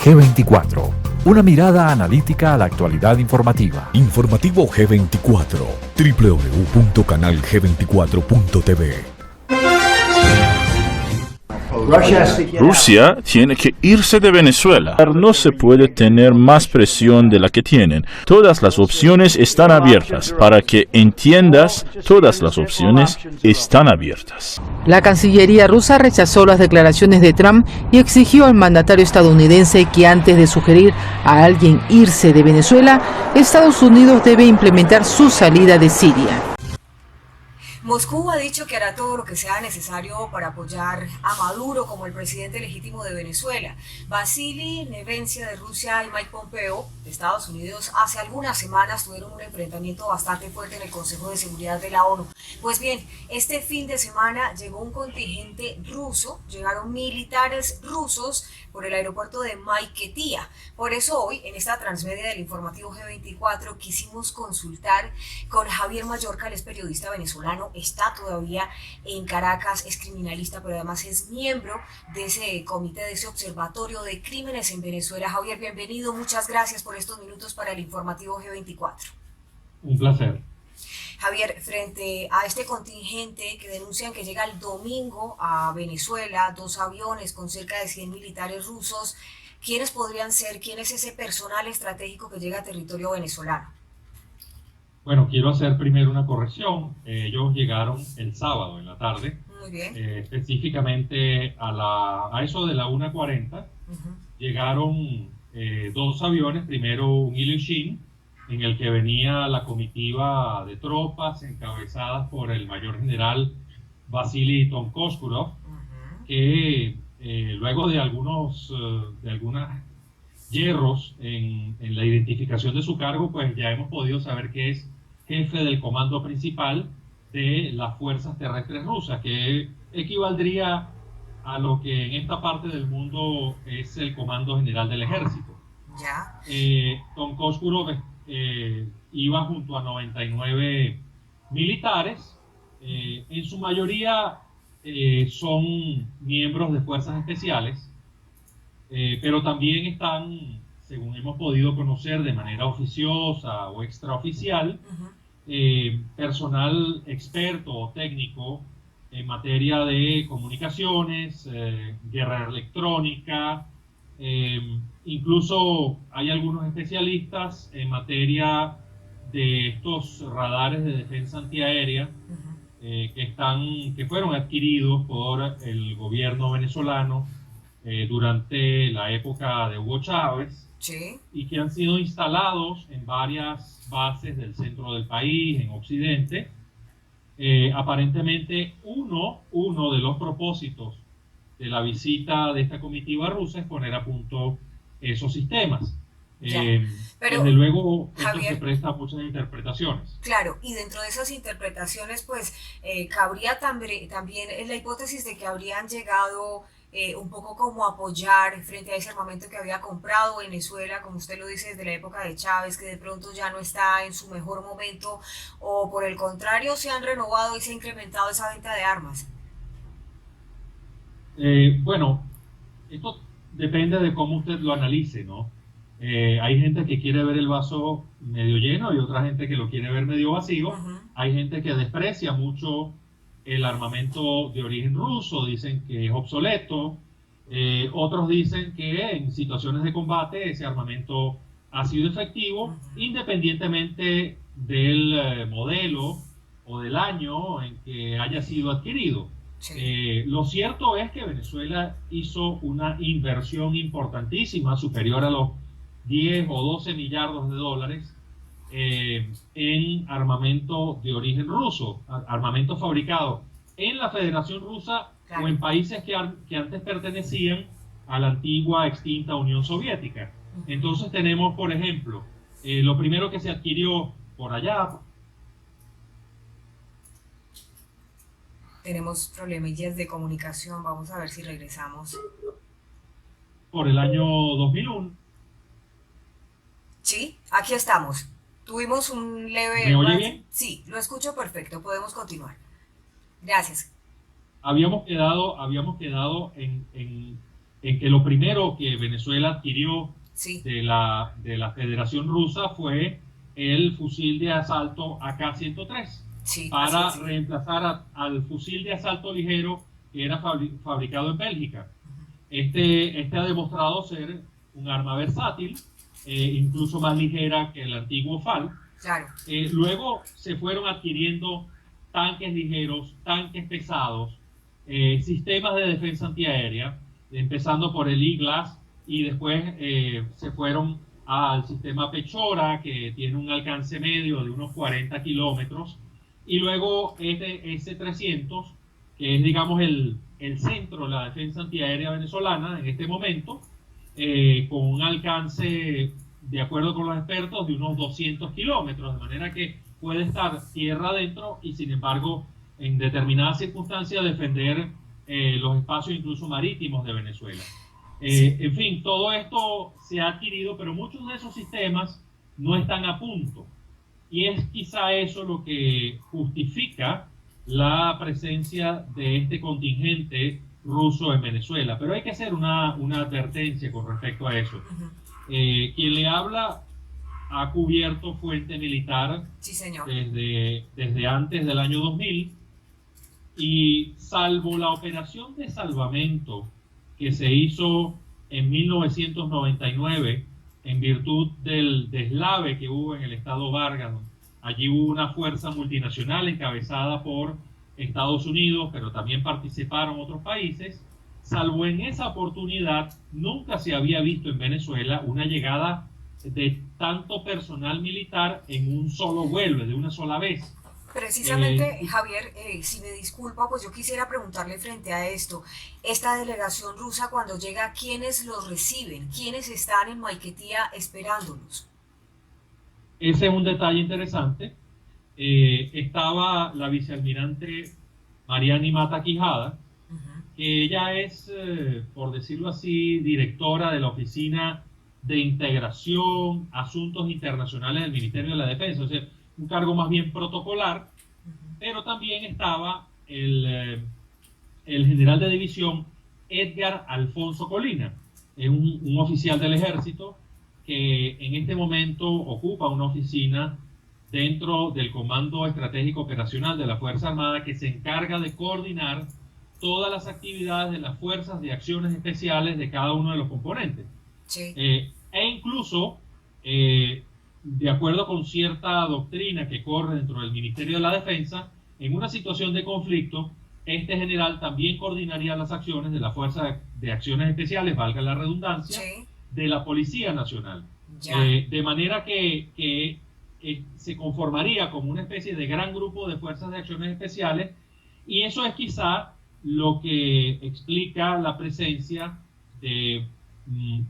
G24. Una mirada analítica a la actualidad informativa. Informativo G24. www.canalg24.tv. Rusia tiene que irse de Venezuela. No se puede tener más presión de la que tienen. Todas las opciones están abiertas. Para que entiendas, todas las opciones están abiertas. La Cancillería rusa rechazó las declaraciones de Trump y exigió al mandatario estadounidense que antes de sugerir a alguien irse de Venezuela, Estados Unidos debe implementar su salida de Siria. Moscú ha dicho que hará todo lo que sea necesario para apoyar a Maduro como el presidente legítimo de Venezuela. Vasily Nevencia de Rusia y Mike Pompeo de Estados Unidos hace algunas semanas tuvieron un enfrentamiento bastante fuerte en el Consejo de Seguridad de la ONU. Pues bien, este fin de semana llegó un contingente ruso, llegaron militares rusos por el aeropuerto de Maiquetía. Por eso hoy, en esta transmedia del informativo G24, quisimos consultar con Javier Mallorca, él es periodista venezolano, está todavía en Caracas, es criminalista, pero además es miembro de ese comité, de ese observatorio de crímenes en Venezuela. Javier, bienvenido, muchas gracias por estos minutos para el informativo G24. Un placer. Javier, frente a este contingente que denuncian que llega el domingo a Venezuela, 2 aviones con cerca de 100 militares rusos, ¿quiénes podrían ser? ¿Quién es ese personal estratégico que llega a territorio venezolano? Bueno, quiero hacer primero una corrección. Ellos llegaron el sábado en la tarde. Muy bien. Específicamente a eso de la 1:40, llegaron 2 aviones, primero un Ilyushin, en el que venía la comitiva de tropas encabezadas por el mayor general Vasily Tonkoskurov, que luego de algunos hierros en la identificación de su cargo, pues ya hemos podido saber que es jefe del comando principal de las fuerzas terrestres rusas, que equivaldría a lo que en esta parte del mundo es el comando general del ejército. Ya. Tonkoskurov iba junto a 99 militares, en su mayoría son miembros de fuerzas especiales, pero también están, según hemos podido conocer de manera oficiosa o extraoficial, personal experto o técnico en materia de comunicaciones, guerra electrónica. Incluso hay algunos especialistas en materia de estos radares de defensa antiaérea que fueron adquiridos por el gobierno venezolano durante la época de Hugo Chávez. Sí. Y que han sido instalados en varias bases del centro del país, en Occidente. Aparentemente uno de los propósitos de la visita de esta comitiva rusa es poner a punto esos sistemas. Pero, desde luego, Javier, esto se presta a muchas interpretaciones. Claro, y dentro de esas interpretaciones, pues, cabría también la hipótesis de que habrían llegado un poco como a apoyar frente a ese armamento que había comprado Venezuela, como usted lo dice, desde la época de Chávez, que de pronto ya no está en su mejor momento, o por el contrario, se han renovado y se ha incrementado esa venta de armas. Bueno, esto depende de cómo usted lo analice, ¿no? Hay gente que quiere ver el vaso medio lleno y otra gente que lo quiere ver medio vacío. Hay gente que desprecia mucho el armamento de origen ruso, dicen que es obsoleto. Otros dicen que en situaciones de combate ese armamento ha sido efectivo, independientemente del modelo o del año en que haya sido adquirido. Sí. Lo cierto es que Venezuela hizo una inversión importantísima, superior a los 10 o 12 millardos de dólares en armamento de origen ruso, armamento fabricado en la Federación Rusa, claro, o en países que antes pertenecían a la antigua extinta Unión Soviética. Entonces tenemos, por ejemplo, lo primero que se adquirió por allá. Tenemos problemillas de comunicación, vamos a ver si regresamos. Por el año 2001. Sí, aquí estamos. Tuvimos un leve... ¿Me oye bien? Sí, lo escucho perfecto, podemos continuar. Gracias. Habíamos quedado en en que lo primero que Venezuela adquirió Sí. de la Federación Rusa fue el fusil de asalto AK-103 Sí, para así es. reemplazar al fusil de asalto ligero que era fabricado en Bélgica. Este ha demostrado ser un arma versátil, incluso más ligera que el antiguo FAL. Claro. Luego se fueron adquiriendo tanques ligeros, tanques pesados, sistemas de defensa antiaérea, empezando por el E-Glass, y después se fueron al sistema Pechora, que tiene un alcance medio de unos 40 kilómetros, y luego este S-300, que es, digamos, el centro de la defensa antiaérea venezolana en este momento, con un alcance, de acuerdo con los expertos, de unos 200 kilómetros, de manera que puede estar tierra adentro y, sin embargo, en determinadas circunstancias defender los espacios incluso marítimos de Venezuela. En fin, todo esto se ha adquirido, pero muchos de esos sistemas no están a punto. Y es quizá eso lo que justifica la presencia de este contingente ruso en Venezuela. Pero hay que hacer una advertencia con respecto a eso. Quien le habla ha cubierto fuente militar, Sí, señor. desde antes del año 2000, y salvo la operación de salvamento que se hizo en 1999 en virtud del deslave que hubo en el estado Vargas. Allí hubo una fuerza multinacional encabezada por Estados Unidos, pero también participaron otros países. Salvo en esa oportunidad, nunca se había visto en Venezuela una llegada de tanto personal militar en un solo vuelo, de una sola vez. Precisamente, Javier, si me disculpa, pues yo quisiera preguntarle frente a esto, esta delegación rusa cuando llega, ¿quiénes los reciben? ¿Quiénes están en Maiquetía esperándolos? Ese es un detalle interesante. Estaba la vicealmirante Mariani Mata Quijada, que ella es, por decirlo así, directora de la Oficina de Integración, Asuntos Internacionales del Ministerio de la Defensa, o sea, un cargo más bien protocolar, pero también estaba el general de división Edgar Alfonso Colina, un oficial del ejército que en este momento ocupa una oficina dentro del Comando Estratégico Operacional de la Fuerza Armada, que se encarga de coordinar todas las actividades de las fuerzas de acciones especiales de cada uno de los componentes. Sí. E incluso, de acuerdo con cierta doctrina que corre dentro del Ministerio de la Defensa, en una situación de conflicto, este general también coordinaría las acciones de la Fuerza de Acciones Especiales, valga la redundancia, Sí. de la Policía Nacional. De manera que se conformaría como una especie de gran grupo de Fuerzas de Acciones Especiales, y eso es quizá lo que explica la presencia de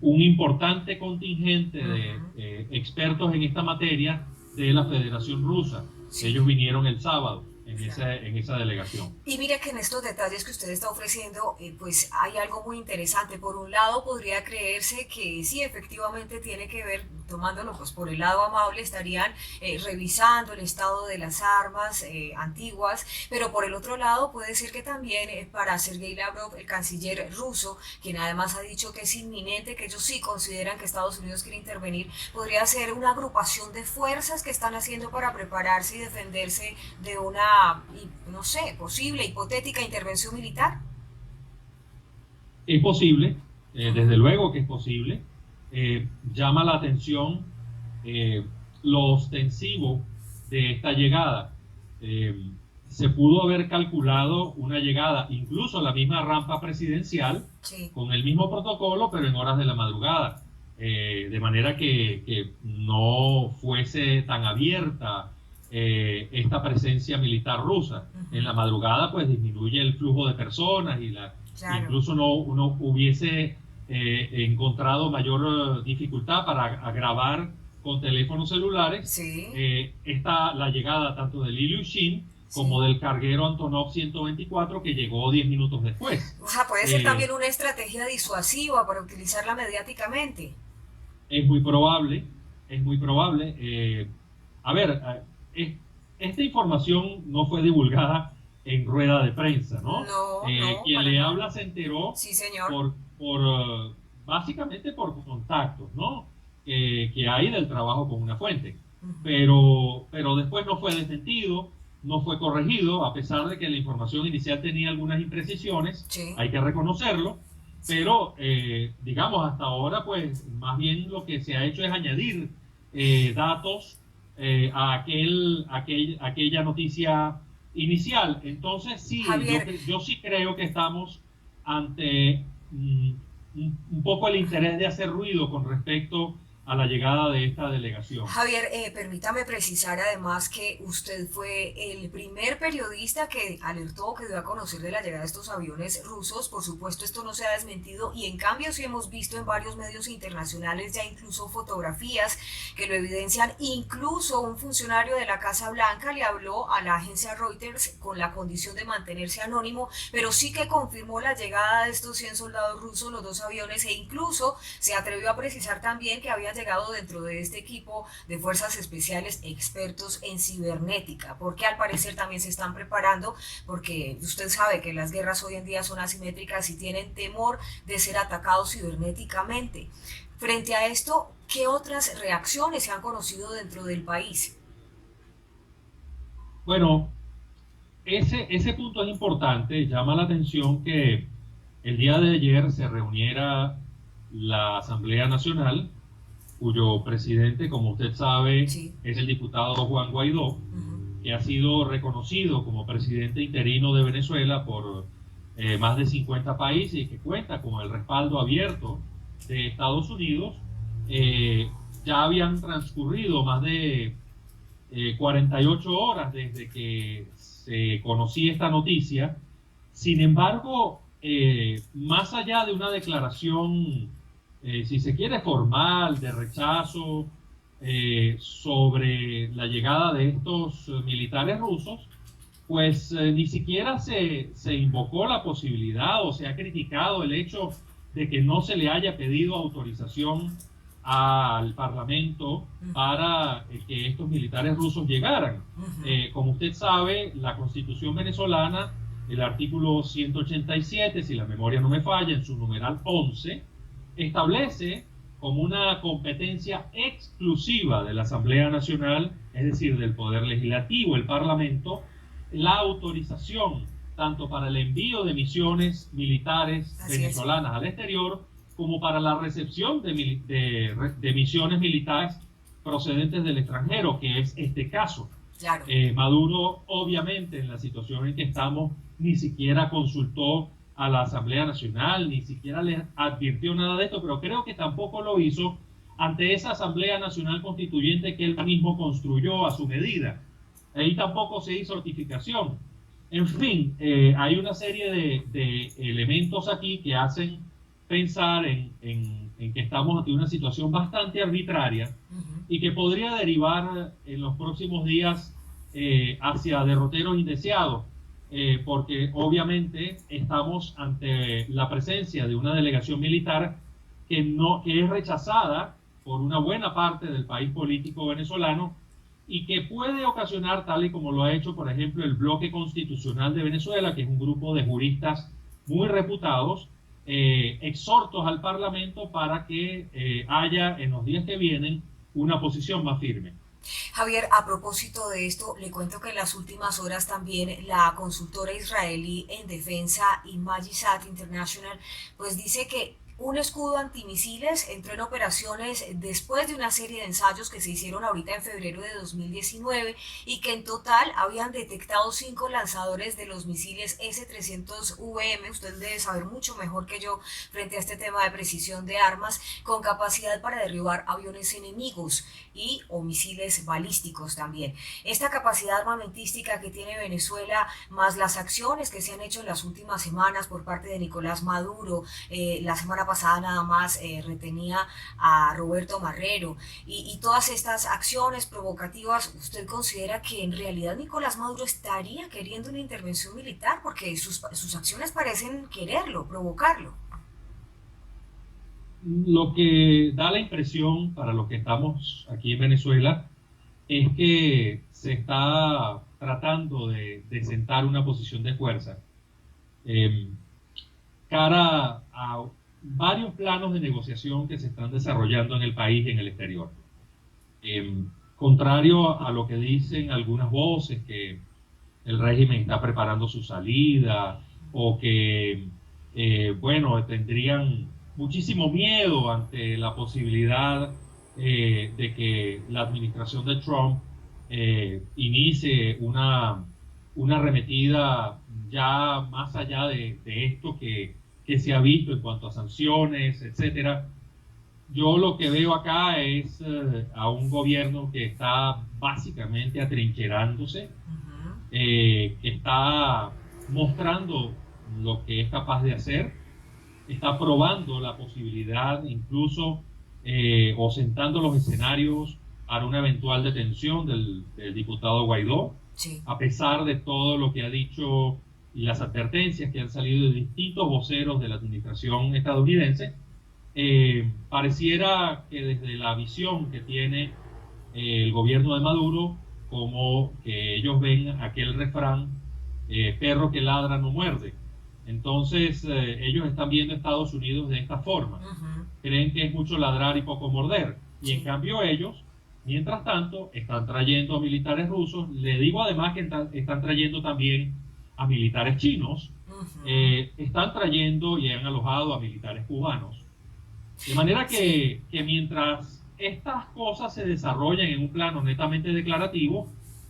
un importante contingente de expertos en esta materia de la Federación Rusa. Sí. Ellos vinieron el sábado en esa delegación. Y mire que en estos detalles que usted está ofreciendo, pues hay algo muy interesante. Por un lado, podría creerse que sí, efectivamente tiene que ver, tomándolo pues por el lado amable, estarían revisando el estado de las armas antiguas, pero por el otro lado puede ser que también para Sergei Lavrov, el canciller ruso, quien además ha dicho que es inminente, que ellos sí consideran que Estados Unidos quiere intervenir, podría ser una agrupación de fuerzas que están haciendo para prepararse y defenderse de una, no sé, posible, hipotética intervención militar. Es posible, desde luego que es posible. Llama la atención lo ostensivo de esta llegada. Se pudo haber calculado una llegada, incluso la misma rampa presidencial, sí, con el mismo protocolo, pero en horas de la madrugada, de manera que no fuese tan abierta esta presencia militar rusa. En la madrugada pues disminuye el flujo de personas y claro, incluso uno hubiese encontrado mayor dificultad para grabar con teléfonos celulares. Sí. La llegada tanto del Ilyushin como del carguero Antonov 124, que llegó 10 minutos después. O sea, puede ser también una estrategia disuasiva para utilizarla mediáticamente. Es muy probable, es muy probable. A ver, esta información no fue divulgada en rueda de prensa, ¿no? No, quien le habla se enteró, sí, señor, básicamente por contactos, ¿no? Que hay del trabajo con una fuente. Pero después no fue desmentido, no fue corregido, a pesar de que la información inicial tenía algunas imprecisiones, Sí. hay que reconocerlo, pero digamos hasta ahora pues más bien lo que se ha hecho es añadir datos a aquella noticia inicial. Entonces sí, yo sí creo que estamos ante un poco el interés de hacer ruido con respecto a la llegada de esta delegación. Javier, permítame precisar además que usted fue el primer periodista que alertó, que dio a conocer de la llegada de estos aviones rusos. Por supuesto, esto no se ha desmentido y en cambio sí hemos visto en varios medios internacionales ya incluso fotografías que lo evidencian. Incluso un funcionario de la Casa Blanca le habló a la agencia Reuters con la condición de mantenerse anónimo, pero sí que confirmó la llegada de estos 100 soldados rusos, los 2 aviones, e incluso se atrevió a precisar también que había llegado dentro de este equipo de fuerzas especiales expertos en cibernética, porque al parecer también se están preparando, porque usted sabe que las guerras hoy en día son asimétricas y tienen temor de ser atacados cibernéticamente. Frente a esto, ¿qué otras reacciones se han conocido dentro del país? Bueno, ese punto es importante. Llama la atención que el día de ayer se reuniera la Asamblea Nacional, cuyo presidente, como usted sabe, Sí. es el diputado Juan Guaidó, que ha sido reconocido como presidente interino de Venezuela por más de 50 países y que cuenta con el respaldo abierto de Estados Unidos. Ya habían transcurrido más de 48 horas desde que se conocía esta noticia. Sin embargo, más allá de una declaración si se quiere formal, de rechazo sobre la llegada de estos militares rusos, pues ni siquiera se invocó la posibilidad o se ha criticado el hecho de que no se le haya pedido autorización al Parlamento para que estos militares rusos llegaran. Como usted sabe, la Constitución venezolana, el artículo 187, si la memoria no me falla, en su numeral 11, establece como una competencia exclusiva de la Asamblea Nacional, es decir, del Poder Legislativo, el Parlamento, la autorización tanto para el envío de misiones militares venezolanas al exterior, como para la recepción de misiones militares procedentes del extranjero, que es este caso. Claro. Maduro, obviamente, en la situación en que estamos, ni siquiera consultó a la Asamblea Nacional, ni siquiera les advirtió nada de esto, pero creo que tampoco lo hizo ante esa Asamblea Nacional Constituyente que él mismo construyó a su medida. Ahí tampoco se hizo notificación. En fin, hay una serie de elementos aquí que hacen pensar en que estamos ante una situación bastante arbitraria y que podría derivar en los próximos días hacia derroteros indeseados. Porque obviamente estamos ante la presencia de una delegación militar que es rechazada por una buena parte del país político venezolano y que puede ocasionar, tal y como lo ha hecho, por ejemplo, el Bloque Constitucional de Venezuela, que es un grupo de juristas muy reputados, exhortos al Parlamento para que haya en los días que vienen una posición más firme. Javier, a propósito de esto, le cuento que en las últimas horas también la consultora israelí en defensa, Imagissat International, pues dice que un escudo antimisiles entró en operaciones después de una serie de ensayos que se hicieron ahorita en febrero de 2019 y que en total habían detectado 5 lanzadores de los misiles S-300VM, usted debe saber mucho mejor que yo frente a este tema de precisión de armas, con capacidad para derribar aviones enemigos y o misiles balísticos también. Esta capacidad armamentística que tiene Venezuela, más las acciones que se han hecho en las últimas semanas por parte de Nicolás Maduro, la semana pasada nada más retenía a Roberto Marrero y todas estas acciones provocativas, ¿usted considera que en realidad Nicolás Maduro estaría queriendo una intervención militar? Porque sus acciones parecen quererlo, provocarlo. Lo que da la impresión para los que estamos aquí en Venezuela es que se está tratando de sentar una posición de fuerza cara a varios planos de negociación que se están desarrollando en el país y en el exterior. Contrario a lo que dicen algunas voces, que el régimen está preparando su salida o que, bueno, tendrían muchísimo miedo ante la posibilidad de que la administración de Trump inicie una arremetida ya más allá de esto que se ha visto en cuanto a sanciones, etcétera. Yo lo que veo acá es a un gobierno que está básicamente atrincherándose, que está mostrando lo que es capaz de hacer, está probando la posibilidad incluso o sentando los escenarios para una eventual detención del diputado Guaidó, sí, a pesar de todo lo que ha dicho y las advertencias que han salido de distintos voceros de la administración estadounidense. Pareciera que desde la visión que tiene el gobierno de Maduro, como que ellos ven aquel refrán, perro que ladra no muerde. Entonces ellos están viendo a Estados Unidos de esta forma. Creen que es mucho ladrar y poco morder. Y en cambio ellos, mientras tanto, están trayendo a militares rusos. Le digo además que están trayendo también a militares chinos. Están trayendo y han alojado a militares cubanos. De manera que mientras estas cosas se desarrollan en un plano netamente declarativo,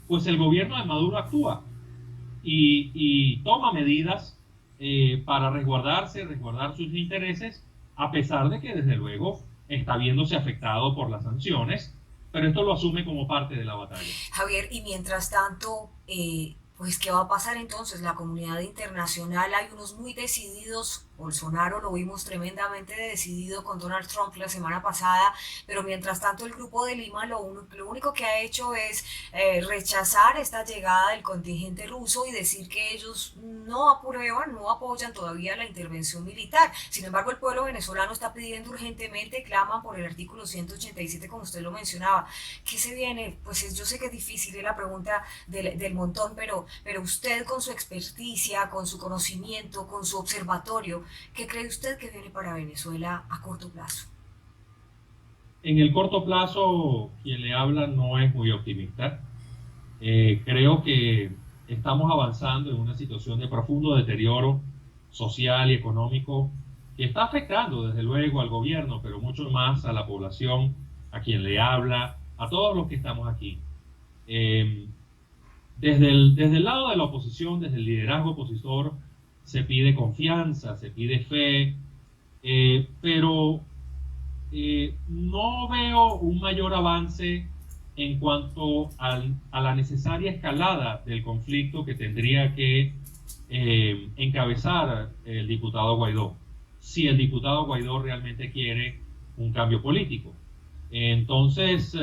pues el gobierno de Maduro actúa y toma medidas para resguardar sus intereses, a pesar de que desde luego está viéndose afectado por las sanciones, pero esto lo asume como parte de la batalla. Javier, y mientras tanto, pues ¿qué va a pasar entonces? La comunidad internacional, hay unos muy decididos. Bolsonaro lo vimos tremendamente decidido con Donald Trump la semana pasada, pero mientras tanto el Grupo de Lima lo único que ha hecho es rechazar esta llegada del contingente ruso y decir que ellos no aprueban, no apoyan todavía la intervención militar. Sin embargo, el pueblo venezolano está pidiendo urgentemente, claman por el artículo 187, como usted lo mencionaba. ¿Qué se viene? Pues yo sé que es difícil, es la pregunta del montón, pero usted con su experticia, con su conocimiento, con su observatorio, ¿qué cree usted que viene para Venezuela a corto plazo? En el corto plazo, quien le habla no es muy optimista. Creo que estamos avanzando en una situación de profundo deterioro social y económico que está afectando desde luego al gobierno, pero mucho más a la población, a quien le habla, a todos los que estamos aquí. Desde el lado de la oposición, desde el liderazgo opositor, se pide confianza, se pide fe, pero no veo un mayor avance en cuanto a la necesaria escalada del conflicto que tendría que encabezar el diputado Guaidó, si el diputado Guaidó realmente quiere un cambio político. Entonces,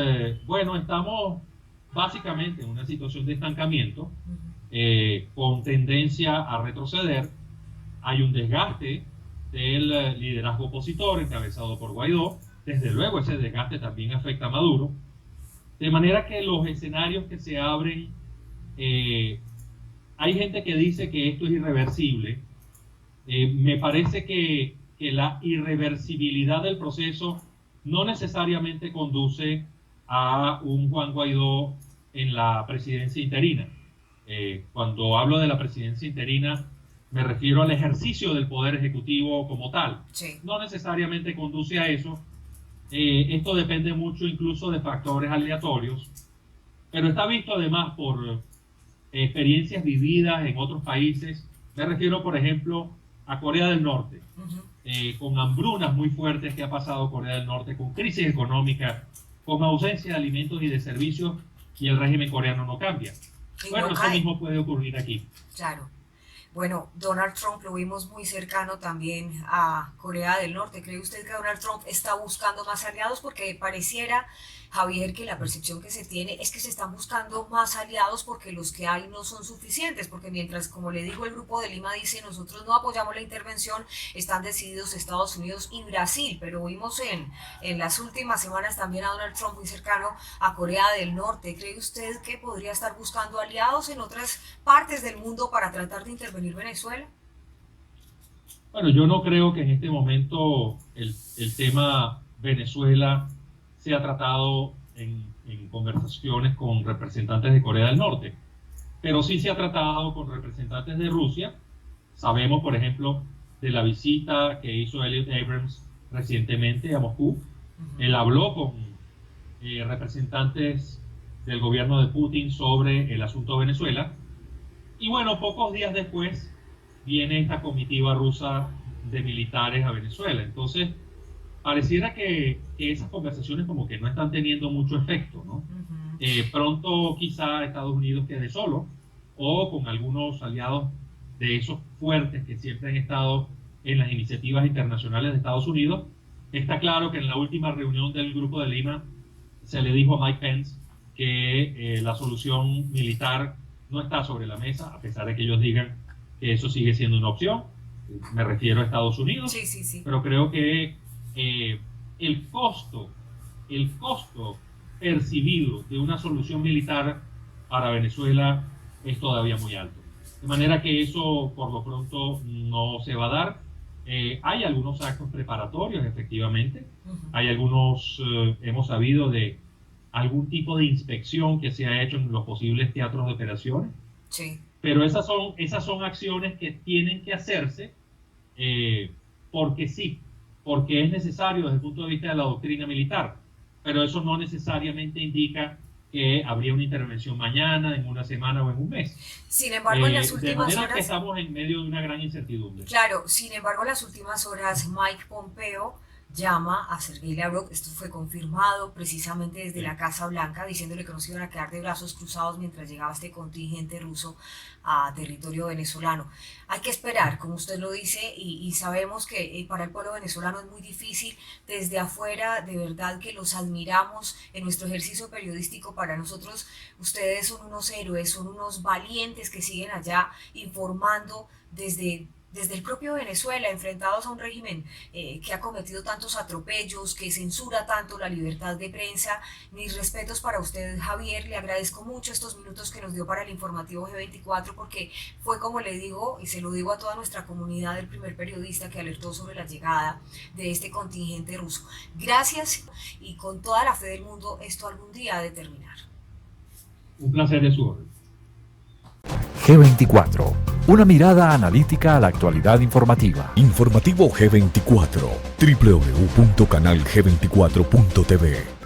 bueno, estamos básicamente en una situación de estancamiento, con tendencia a retroceder. Hay un desgaste del liderazgo opositor encabezado por Guaidó. Desde luego ese desgaste también afecta a Maduro. De manera que los escenarios que se abren, hay gente que dice que esto es irreversible. Me parece que la irreversibilidad del proceso no necesariamente conduce a un Juan Guaidó en la presidencia interina. Cuando hablo de la presidencia interina, me refiero al ejercicio del poder ejecutivo como tal. Sí. No necesariamente conduce a eso. Esto depende mucho incluso de factores aleatorios, pero está visto además por experiencias vividas en otros países. Me refiero, por ejemplo, a Corea del Norte, con hambrunas muy fuertes que ha pasado Corea del Norte, con crisis económica, con ausencia de alimentos y de servicios, y el régimen coreano no cambia. Bueno, eso mismo puede ocurrir aquí. Claro. Bueno, Donald Trump lo vimos muy cercano también a Corea del Norte. ¿Cree usted que Donald Trump está buscando más aliados? Porque pareciera, Javier, que la percepción que se tiene es que se están buscando más aliados porque los que hay no son suficientes. Porque mientras, como le digo, el Grupo de Lima dice nosotros no apoyamos la intervención, están decididos Estados Unidos y Brasil. Pero vimos en las últimas semanas también a Donald Trump muy cercano a Corea del Norte. ¿Cree usted que podría estar buscando aliados en otras partes del mundo para tratar de intervenir Venezuela? Bueno, yo no creo que en este momento el tema Venezuela sea tratado en conversaciones con representantes de Corea del Norte, pero sí se ha tratado con representantes de Rusia. Sabemos, por ejemplo, de la visita que hizo Elliot Abrams recientemente a Moscú. Él habló con representantes del gobierno de Putin sobre el asunto Venezuela. Y bueno, pocos días después viene esta comitiva rusa de militares a Venezuela. Entonces, pareciera que esas conversaciones como que no están teniendo mucho efecto, ¿no? Pronto quizá Estados Unidos quede solo, o con algunos aliados de esos fuertes que siempre han estado en las iniciativas internacionales de Estados Unidos. Está claro que en la última reunión del Grupo de Lima se le dijo a Mike Pence que la solución militar no está sobre la mesa, a pesar de que ellos digan que eso sigue siendo una opción. Me refiero a Estados Unidos, sí. Pero creo que el costo percibido de una solución militar para Venezuela es todavía muy alto. De manera que eso por lo pronto no se va a dar. Hay algunos actos preparatorios, efectivamente. Hay algunos, hemos sabido de algún tipo de inspección que se ha hecho en los posibles teatros de operaciones. Sí. Pero esas son acciones que tienen que hacerse porque sí, porque es necesario desde el punto de vista de la doctrina militar. Pero eso no necesariamente indica que habría una intervención mañana, en una semana o en un mes. Sin embargo, en las de últimas manera horas... que estamos en medio de una gran incertidumbre. Claro, sin embargo, en las últimas horas Mike Pompeo llama a Sergei Lavrov, esto fue confirmado precisamente desde la Casa Blanca, diciéndole que no se iban a quedar de brazos cruzados mientras llegaba este contingente ruso a territorio venezolano. Hay que esperar, como usted lo dice, y sabemos que para el pueblo venezolano es muy difícil. Desde afuera, de verdad que los admiramos en nuestro ejercicio periodístico. Para nosotros, ustedes son unos héroes, son unos valientes que siguen allá informando desde el propio Venezuela, enfrentados a un régimen que ha cometido tantos atropellos, que censura tanto la libertad de prensa. Mis respetos para usted, Javier. Le agradezco mucho estos minutos que nos dio para el informativo G24, porque fue, como le digo, y se lo digo a toda nuestra comunidad, el primer periodista que alertó sobre la llegada de este contingente ruso. Gracias, y con toda la fe del mundo, esto algún día ha de terminar. Un placer de su orden. G24. Una mirada analítica a la actualidad informativa. Informativo G24. www.canalg24.tv